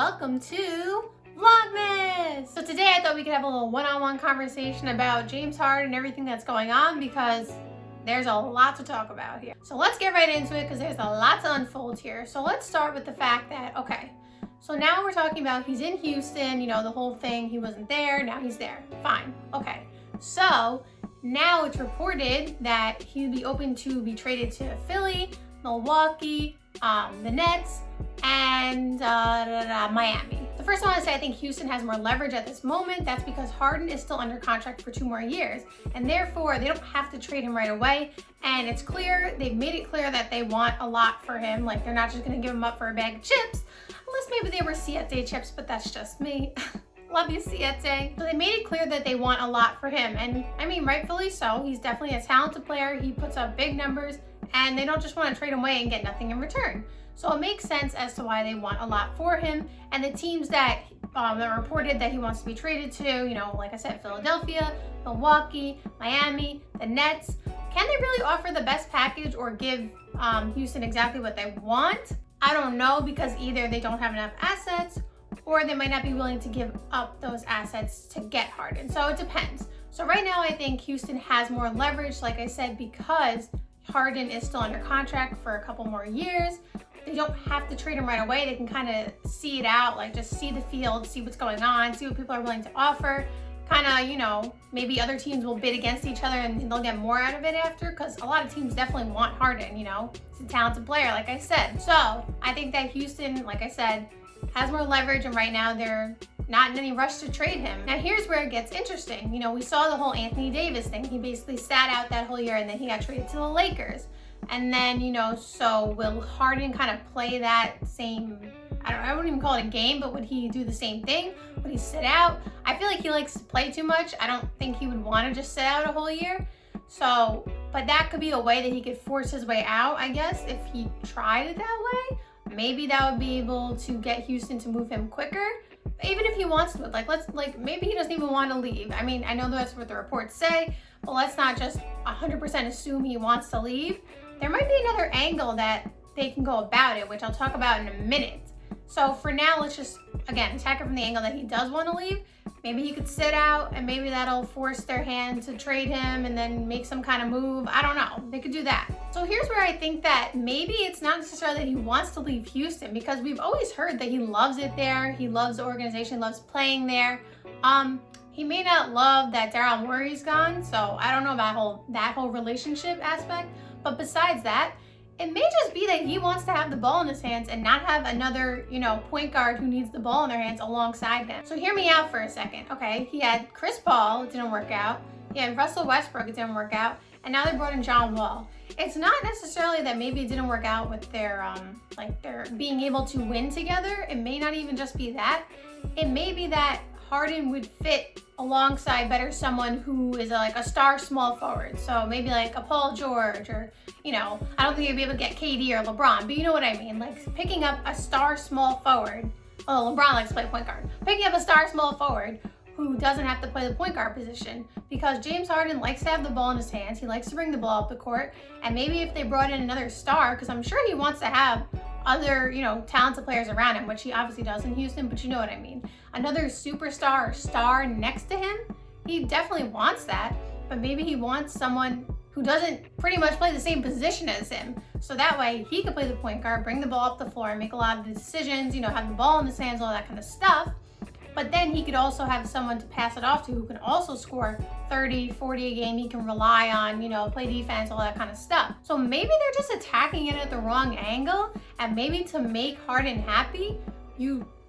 welcome to Vlogmas! So today I thought we could have a little one-on-one conversation about James Harden and everything that's going on because there's a lot to talk about here. So let's get right into it because there's a lot to unfold here. So let's start with the fact that, okay, so now we're talking about he's in Houston, you know, the whole thing, he wasn't there, now he's there. Fine, okay. So now it's reported that he'd be open to be traded to Philly, Milwaukee, the Nets, and Miami. The first one I want to say, I think Houston has more leverage at this moment. That's because Harden is still under contract for 2 more years, and therefore they don't have to trade him right away. And it's clear, they've made it clear that they want a lot for him. Like, they're not just going to give him up for a bag of chips, unless maybe they were Siete chips, but that's just me. Love you, Siete. So they made it clear that they want a lot for him, and I mean, rightfully so. He's definitely a talented player. He puts up big numbers, and they don't just want to trade him away and get nothing in return. So it makes sense as to why they want a lot for him. And the teams that reported that he wants to be traded to, you know, like I said, Philadelphia, Milwaukee, Miami, the Nets, can they really offer the best package or give Houston exactly what they want? I don't know, because either they don't have enough assets or they might not be willing to give up those assets to get Harden. So it depends. So right now I think Houston has more leverage, like I said, because Harden is still under contract for a couple more years. They don't have to trade him right away. They can kind of see it out, like just see the field, see what's going on, see what people are willing to offer. Kind of, you know, maybe other teams will bid against each other and they'll get more out of it after, because a lot of teams definitely want Harden, you know. He's a talented player, like I said. So I think that Houston, like I said, has more leverage, and right now they're not in any rush to trade him. Now here's where it gets interesting. You know, we saw the whole Anthony Davis thing. He basically sat out that whole year and then he got traded to the Lakers. And then, you know, so will Harden kind of play that same, I wouldn't even call it a game, but would he do the same thing? Would he sit out? I feel like he likes to play too much. I don't think he would want to just sit out a whole year. So, but that could be a way that he could force his way out, I guess, if he tried it that way. Maybe that would be able to get Houston to move him quicker. Even if he wants to, like maybe he doesn't even want to leave. I mean, I know that's what the reports say, but let's not just 100% assume he wants to leave. There might be another angle that they can go about it, which I'll talk about in a minute. So for now, let's just, again, attack it from the angle that he does want to leave. Maybe he could sit out and maybe that'll force their hand to trade him and then make some kind of move. I don't know. They could do that. So here's where I think that maybe it's not necessarily that he wants to leave Houston, because we've always heard that he loves it there. He loves the organization, loves playing there. He may not love that Daryl Morey's gone, so I don't know about that whole relationship aspect. But besides that, it may just be that he wants to have the ball in his hands and not have another, you know, point guard who needs the ball in their hands alongside him. So hear me out for a second, okay? He had Chris Paul, it didn't work out. He had Russell Westbrook, it didn't work out. And now they brought in John Wall. It's not necessarily that maybe it didn't work out with their, their being able to win together. It may not even just be that. It may be that Harden would fit alongside better someone who is like a star small forward. So maybe like a Paul George, or, you know, I don't think you'd be able to get KD or LeBron, but you know what I mean? Like picking up a star small forward. Oh, LeBron likes to play point guard. Picking up a star small forward who doesn't have to play the point guard position, because James Harden likes to have the ball in his hands. He likes to bring the ball up the court. And maybe if they brought in another star, because I'm sure he wants to have other, you know, talented players around him, which he obviously does in Houston, but you know what I mean. Another superstar or star next to him, he definitely wants that, but maybe he wants someone who doesn't pretty much play the same position as him. So that way he could play the point guard, bring the ball up the floor, and make a lot of the decisions, you know, have the ball in his hands, all that kind of stuff. But then he could also have someone to pass it off to who can also score 30, 40 a game. He can rely on, you know, play defense, all that kind of stuff. So maybe they're just attacking it at the wrong angle, and maybe to make Harden happy,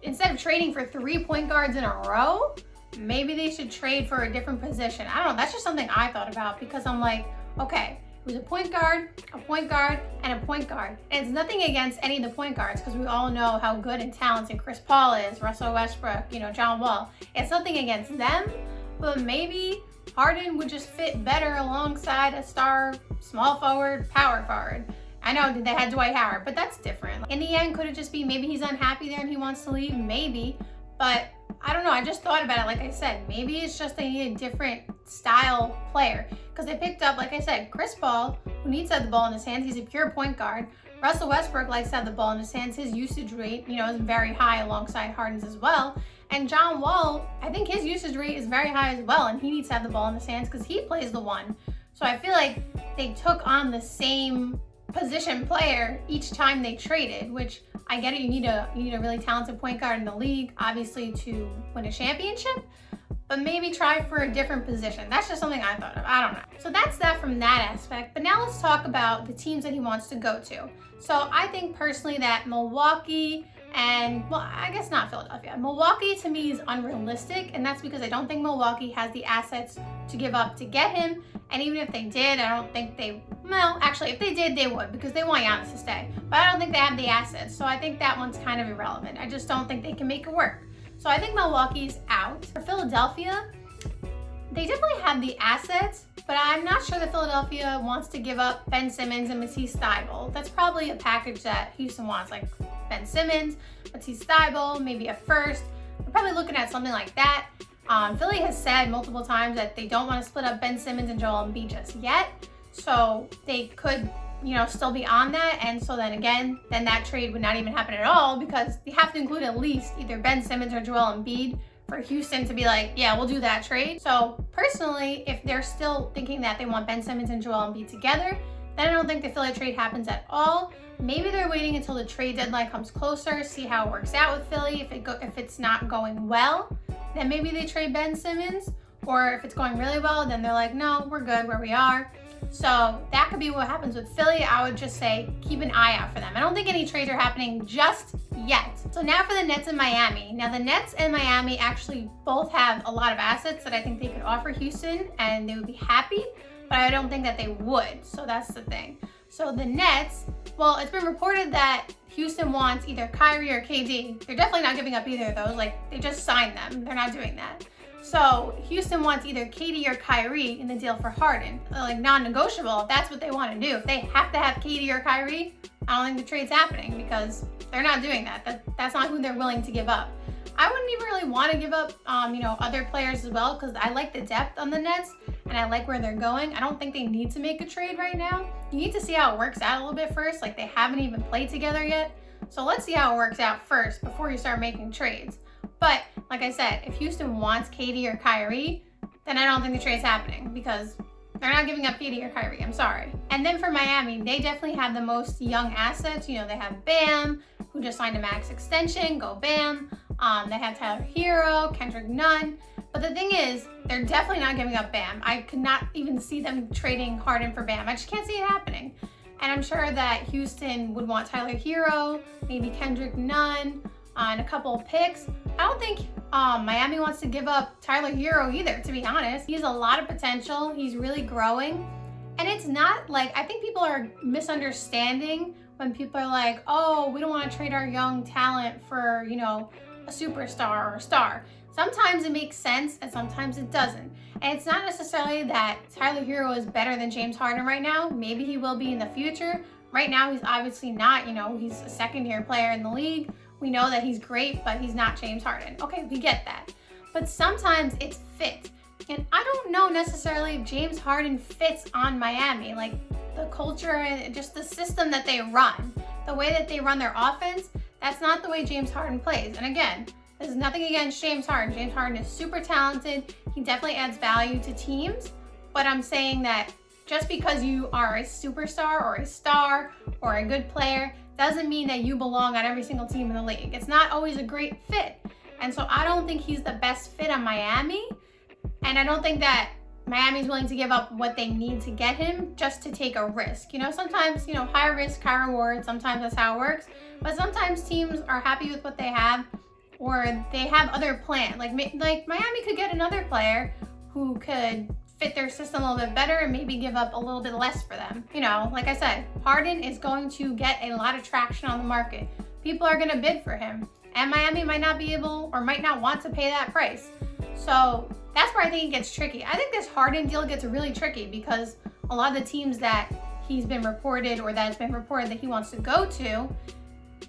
instead of trading for 3 point guards in a row, maybe they should trade for a different position. I don't know, that's just something I thought about, because I'm like, okay, it was a point guard, and a point guard. And it's nothing against any of the point guards, because we all know how good and talented Chris Paul is, Russell Westbrook, you know, John Wall. It's nothing against them, but maybe Harden would just fit better alongside a star, small forward, power forward. I know they had Dwight Howard, but that's different. In the end, could it just be maybe he's unhappy there and he wants to leave? Maybe, but I don't know. I just thought about it. Like I said, maybe it's just they need a different style player, because they picked up, like I said, Chris Paul, who needs to have the ball in his hands. He's a pure point guard. Russell Westbrook likes to have the ball in his hands. His usage rate, is very high alongside Harden's as well. And John Wall, I think his usage rate is very high as well, and he needs to have the ball in his hands because he plays the one. So I feel like they took on the same position player each time they traded, which I get it. You need a really talented point guard in the league, obviously, to win a championship. But maybe try for a different position. That's just something I thought of. I don't know. So that's that from that aspect. But now let's talk about the teams that he wants to go to. So I think personally that Milwaukee and, well, I guess not Philadelphia. Milwaukee to me is unrealistic, and that's because I don't think Milwaukee has the assets to give up to get him. And even if they did, I don't think actually, if they did, they would, because they want Giannis to stay. But I don't think they have the assets. So I think that one's kind of irrelevant. I just don't think they can make it work. So I think Milwaukee's out. For Philadelphia, they definitely have the assets, but I'm not sure that Philadelphia wants to give up Ben Simmons and Matisse Thybulle. That's probably a package that Houston wants, like Ben Simmons, Matisse Thybulle, maybe a first. We're probably looking at something like that. Philly has said multiple times that they don't want to split up Ben Simmons and Joel Embiid just yet. So they could still be on that, and so then again, that trade would not even happen at all, because you have to include at least either Ben Simmons or Joel Embiid for Houston to be like, yeah, we'll do that trade. So personally, if they're still thinking that they want Ben Simmons and Joel Embiid together, then I don't think the Philly trade happens at all. Maybe they're waiting until the trade deadline comes closer, see how it works out with Philly. If it's not going well, then maybe they trade Ben Simmons, or if it's going really well, then they're like, no, we're good where we are. So that could be what happens with Philly. I would just say keep an eye out for them. I don't think any trades are happening just yet. So now for the Nets and Miami. Now the Nets and Miami actually both have a lot of assets that I think they could offer Houston, and they would be happy, but I don't think that they would. So that's the thing. So the Nets, well, it's been reported that Houston wants either Kyrie or KD. They're definitely not giving up either of those. Like, they just signed them. They're not doing that. So Houston wants either KD or Kyrie in the deal for Harden. Like, non-negotiable, if that's what they want to do. If they have to have KD or Kyrie, I don't think the trade's happening, because they're not doing that. That's not who they're willing to give up. I wouldn't even really want to give up, other players as well, because I like the depth on the Nets and I like where they're going. I don't think they need to make a trade right now. You need to see how it works out a little bit first. Like, they haven't even played together yet. So let's see how it works out first before you start making trades. But like I said, if Houston wants KD or Kyrie, then I don't think the trade's happening, because they're not giving up KD or Kyrie. I'm sorry. And then for Miami, they definitely have the most young assets. They have Bam, who just signed a max extension. Go Bam. They have Tyler Hero, Kendrick Nunn. But the thing is, they're definitely not giving up Bam. I could not even see them trading Harden for Bam. I just can't see it happening. And I'm sure that Houston would want Tyler Hero, maybe Kendrick Nunn, and a couple of picks. I don't think Miami wants to give up Tyler Hero either, to be honest. He has a lot of potential. He's really growing. And it's not like, I think people are misunderstanding when people are like, oh, we don't want to trade our young talent for, a superstar or a star. Sometimes it makes sense and sometimes it doesn't. And it's not necessarily that Tyler Hero is better than James Harden right now. Maybe he will be in the future. Right now, he's obviously not. He's a second-year player in the league. We know that he's great, but he's not James Harden. Okay, we get that. But sometimes it's fit. And I don't know necessarily if James Harden fits on Miami. Like, the culture and just the system that they run, the way that they run their offense, that's not the way James Harden plays. And again, there's nothing against James Harden. James Harden is super talented. He definitely adds value to teams. But I'm saying that just because you are a superstar or a star or a good player doesn't mean that you belong on every single team in the league. It's not always a great fit. And so I don't think he's the best fit on Miami. And I don't think that Miami's willing to give up what they need to get him just to take a risk. Sometimes, high risk, high reward. Sometimes that's how it works. But sometimes teams are happy with what they have, or they have other plans. Like Miami could get another player who could fit their system a little bit better and maybe give up a little bit less for them. Like I said, Harden is going to get a lot of traction on the market. People are going to bid for him, and Miami might not be able or might not want to pay that price. So that's where I think it gets tricky. I think this Harden deal gets really tricky because a lot of the teams that he's been reported, or that it's been reported that he wants to go to,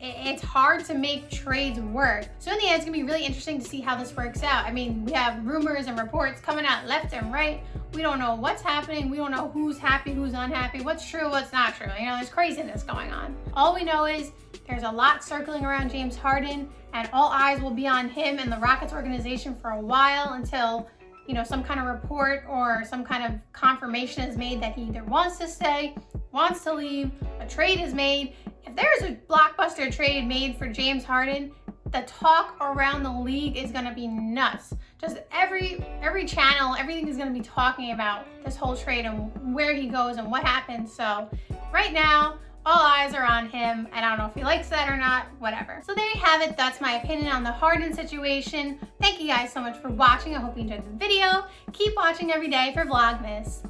it's hard to make trades work. So in the end, it's gonna be really interesting to see how this works out. I mean, we have rumors and reports coming out left and right. We don't know what's happening. We don't know who's happy, who's unhappy, what's true, what's not true. You know, there's craziness going on. All we know is there's a lot circling around James Harden, and all eyes will be on him and the Rockets organization for a while until, you know, some kind of report or some kind of confirmation is made that he either wants to stay, wants to leave, a trade is made. If there's a blockbuster trade made for James Harden, the talk around the league is gonna be nuts. Just every channel, everything is gonna be talking about this whole trade and where he goes and what happens. So right now, all eyes are on him, and I don't know if he likes that or not, whatever. So there you have it. That's my opinion on the Harden situation. Thank you guys so much for watching. I hope you enjoyed the video. Keep watching every day for Vlogmas.